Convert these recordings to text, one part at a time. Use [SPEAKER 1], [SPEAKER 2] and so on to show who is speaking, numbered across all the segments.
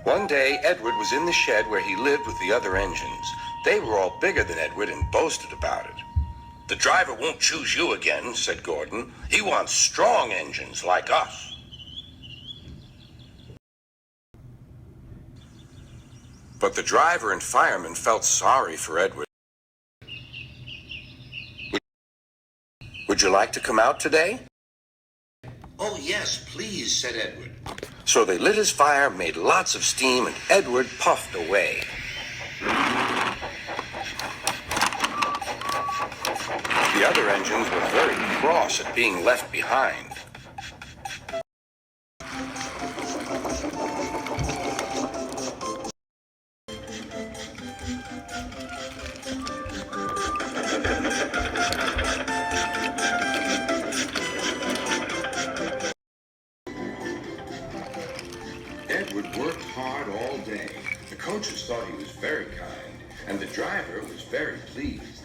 [SPEAKER 1] One day, Edward was in the shed where he lived with the other engines. They were all bigger than Edward and boasted about it. "The driver won't choose you again," said Gordon. "He wants strong engines like us." But the driver and fireman felt sorry for Edward. "Would you like to come out today?" "Oh, yes, please," said Edward. So they lit his fire, made lots of steam, and Edward puffed away. The other engines were very cross at being left behind. Edward worked hard all day. The coaches thought he was very kind, and the driver was very pleased.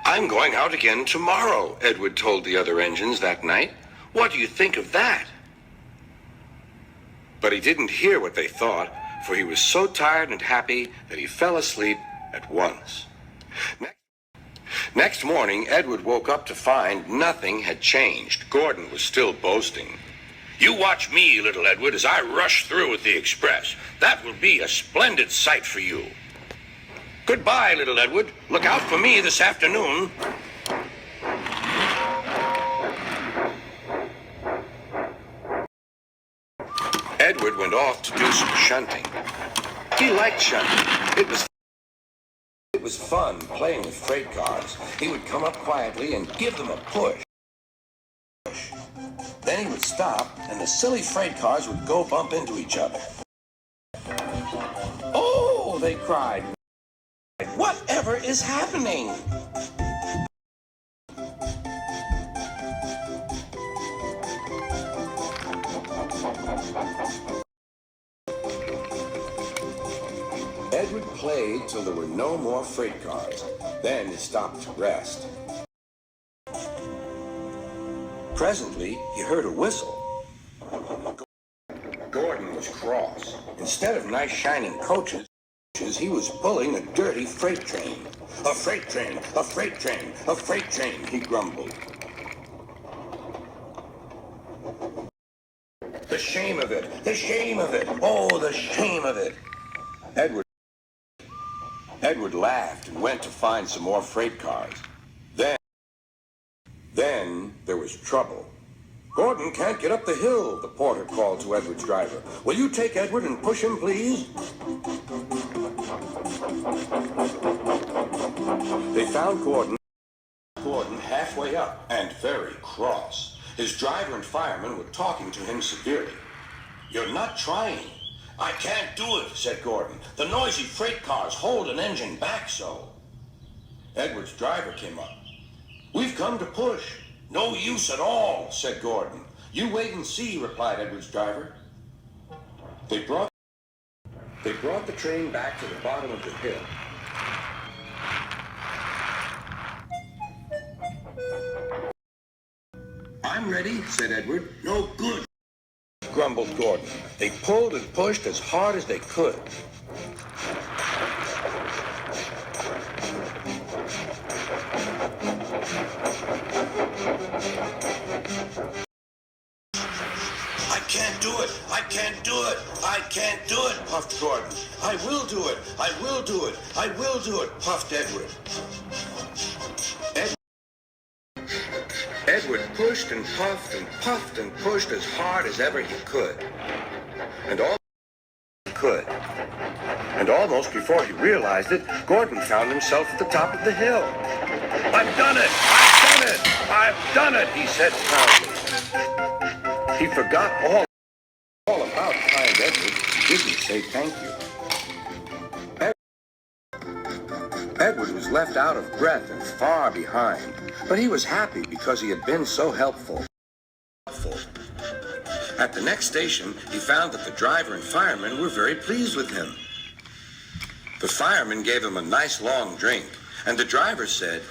[SPEAKER 1] I'm going out again tomorrow," Edward told the other engines that night. "What do you think of that?" But he didn't hear what they thought, for he was so tired and happy that he fell asleep at once. Next morning, Edward woke up to find nothing had changed. Gordon was still boasting. "You watch me, little Edward, as I rush through with the express. That will be a splendid sight for you. Goodbye, little Edward. Look out for me this afternoon." Edward went off to do some shunting. He liked shunting. It was fun playing with freight cars. He would come up quietly and give them a push. Then he would stop, and the silly freight cars would go bump into each other. "Oh!" they cried. "Whatever is happening?" Edward played till there were no more freight cars. Then he stopped to rest. Presently, he heard a whistle. Gordon was cross. Instead of nice shining coaches, he was pulling a dirty freight train. "A freight train, a freight train, a freight train," he grumbled. "The shame of it, the shame of it, oh, the shame of it." Edward laughed and went to find some more freight cars. Then there was trouble. "Gordon can't get up the hill," the porter called to Edward's driver. "Will you take Edward and push him, please?" They found Gordon halfway up and very cross. His driver and fireman were talking to him severely. "You're not trying." "I can't do it," said Gordon. "The noisy freight cars hold an engine back so." Edward's driver came up. "We've come to push." "No use at all," said Gordon. "You wait and see," replied Edward's driver. They brought the train back to the bottom of the hill. "I'm ready," said Edward. "No good," grumbled Gordon. They pulled and pushed as hard as they could. "I can't do it, I can't do it, I can't do it," puffed Gordon. "I will do it, I will do it, I will do it," puffed Edward. Edward pushed and puffed and pushed as hard as ever he could. And almost before he realized it, Gordon found himself at the top of the hill. "I've done it! I've done it! I've done it!" he said proudly. He forgot all about kind Edward. He didn't say thank you. Edward was left out of breath and far behind, but he was happy because he had been so helpful. At the next station, he found that the driver and fireman were very pleased with him. The fireman gave him a nice long drink, and the driver said,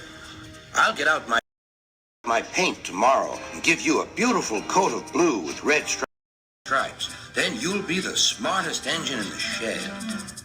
[SPEAKER 1] "I'll get out my paint tomorrow and give you a beautiful coat of blue with red stripes. Then you'll be the smartest engine in the shed.